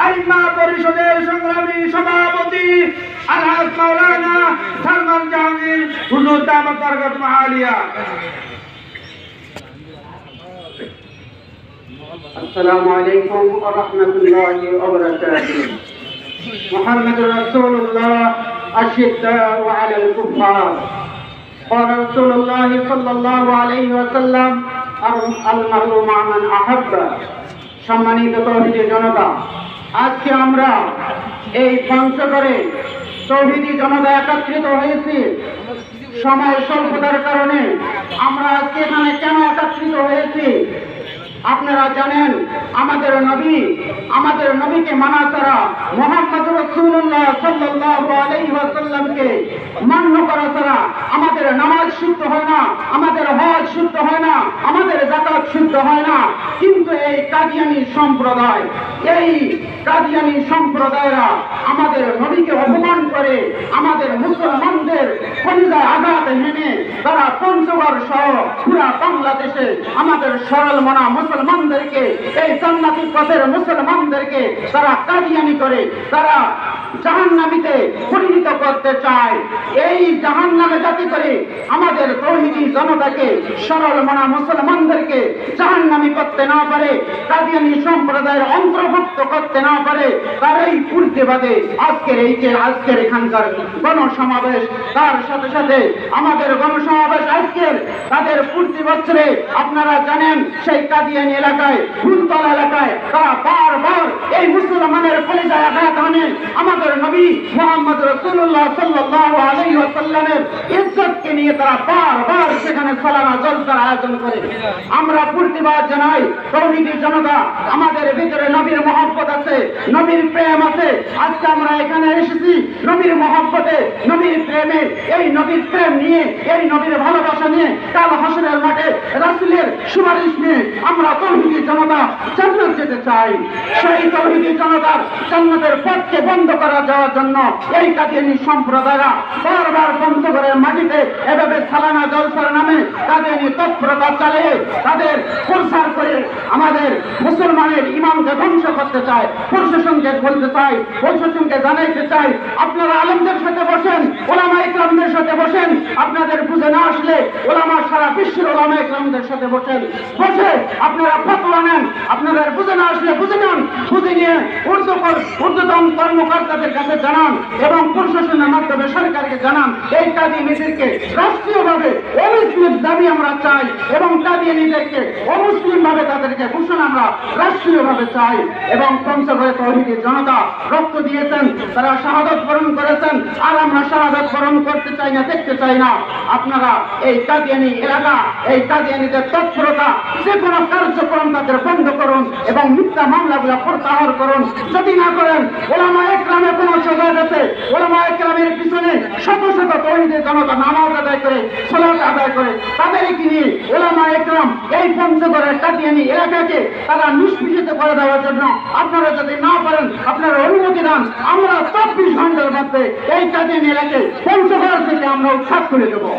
আইম্মা পরিষদের সংগ্রামী সভাপতি আলহাজ মাওলানা সালমান জাহাঙ্গীর হুজুর দামাত বরকাতুহু আলিয়া। আসসালামু আলাইকুম ওয়া রাহমাতুল্লাহি ওয়া বারাকাতুহু। মুহাম্মাদুর রাসূলুল্লাহ আশিদ্দাউ আলাল কুফার। قال رسول الله صلى الله عليه وسلم المرء مع من أحب। সম্মানিত তৌহিদি জনতা, আজকে আমরা এই পঞ্চগড়ে তৌহিদি জনতা একত্রিত হয়েছি। সময় স্বল্পতার কারণে আমরা আজকে এখানে কেন একত্রিত হয়েছি আপনারা জানেন। আমাদের নবীকে মানা ছাড়া, মুহাম্মদ রাসূলুল্লাহ সাল্লাল্লাহু আলাইহি ওয়াসাল্লামকে মান্য করা ছাড়া আমাদের নামাজ শুদ্ধ হয় না, আমাদের হজ শুদ্ধ হয় না, আমাদের যাকাত শুদ্ধ হয় না। কিন্তু এই কাদিয়ানী সম্প্রদায়রা আমাদের নবীকে অপমান করে, আমাদের মুসলমানদের কলিজায় আঘাত হেনে তারা পঞ্চগড় সহ পুরা বাংলাদেশে আমাদের সরল মনা মুসলমানদেরকে, এই জান্নাতি পথের মুসলমানদেরকে তারা কাদিয়ানি করে, তারা জাহান্নামীতে পরিণত করতে চায়। এই জাহান্নামে যাতে করে আমাদের তৌহিদি জনতাকে, সরল মনা মুসলমানদেরকে জাহান্নামী করতে না পারে, কাদিয়ানি সম্প্রদায়ের অন্তর্ভুক্ত করতে না পারে, তার এই প্রতিবাদে আজকের এখানকার গণসমাবেশ। তার সাথে সাথে আমাদের গণসমাবেশ আজকের তাদের প্রতি বছরে আপনারা জানেন সেই কাদিয়ানী এলাকায়, ফুলতলা এলাকায় তারা বারবার এই মুসলমানের কলিজায় আঘাত হানে আমাদের নবী মুহাম্মদ রাসূলুল্লাহ সাল্লাল্লাহু আলাইহি ওয়াসাল্লামের ইজ্জতকে নিয়ে তারা বারবার সেখানে সালানা জলসার আয়োজন করে। আমরা প্রতিবাদ জানাই, তৌহিদি জনতা, আমাদের ভিতরে নবীর মহব্বত আছে, নবীর প্রেম আছে। আজকে আমরা এখানে এসেছি নবীর মহব্বতে, নবীর প্রেমে, এই নবীর প্রেম নিয়ে, এই নবীর ভালোবাসা নিয়ে কাল হাসরের মাঠে রাসূলের সুপারিশ নিয়ে আমরা তৌহিদি জনতা জান্নাত যেতে চাই। সেই তৌহিদি জনতার জান্নাতের পথকে বন্ধ করা যাওয়ার জন্য এই কাদিয়ানী সম্প্রদায়রা বারবার পঞ্চগড়ের মাটিতে এভাবে সালানা জলসার নামে কাদিয়ানী তৎপরতা চালিয়ে তাদের প্রচার করে আমাদের মুসলমানের ইমানকে ধ্বংস করতে চায়। প্রশাসনকে বলতে চাই, প্রশাসনকে জানাইতে চাই, আপনারা আলেমদের সাথে বসেন, ওলামা ইকরামদের সাথে বসেন। আপনাদের বুঝে না আসলে ওলামা, সারা বিশ্বের ওলামা ইকরামদের সাথে বসে আপনারা ফতোয়া নেন। আপনাদের বুঝে না আসলে বুঝে নেন, বুঝে নিয়ে ঊর্ধ্বতন কর্মকর্তাদের কাছে জানান এবং প্রশাসনের মাধ্যমে সরকারকে জানান। এই কাদিয়ানীদেরকে রাষ্ট্রীয়ভাবে অমুসলিম দাবি আমরা চাই এবং কাদিয়ানীদেরকে অমুসলিম ভাবে তাদেরকে ঘোষণা আমরা রাষ্ট্রীয়ভাবে চাই। এবং পঞ্চগড়ে তৌহিদি জনতা রক্ত দিয়েছেন, তারা শাহাদাত বরণ করেছেন, আর আমরা শাহাদাত বরণ করতে চাই না, দেখতে চাই না। আপনারা এই কাদিয়ানী এলাকা, এই কাদিয়ানীদের তৎপরতা, যে কোনো কার্যক্রম তাদের বন্ধ করুন এবং মিথ্যা মামলাগুলো প্রত্যাহার করুন। যদি না করেন, ওলামা ইকরামের কোনো সুযোগ আছে, ওলামা ইকরামের পিছনে শত শত তৌহিদি জনতা নামাজ আদায় করে, সালাত আদায় করে, তাদেরকে নিয়ে ওলামা ইকরাম এই পঞ্চগড়ের কাদিয়ানী এলাকাকে তারা নিষ্পেষিত করে দেওয়ার জন্য আপনারা যদি না পারেন, আপনারা অনুমতি দেন, আমরা 24 ঘন্টার মধ্যে এই কাদিয়ানী এলাকায় পঞ্চগড় থেকে আমরা উৎখাত করে দেবো।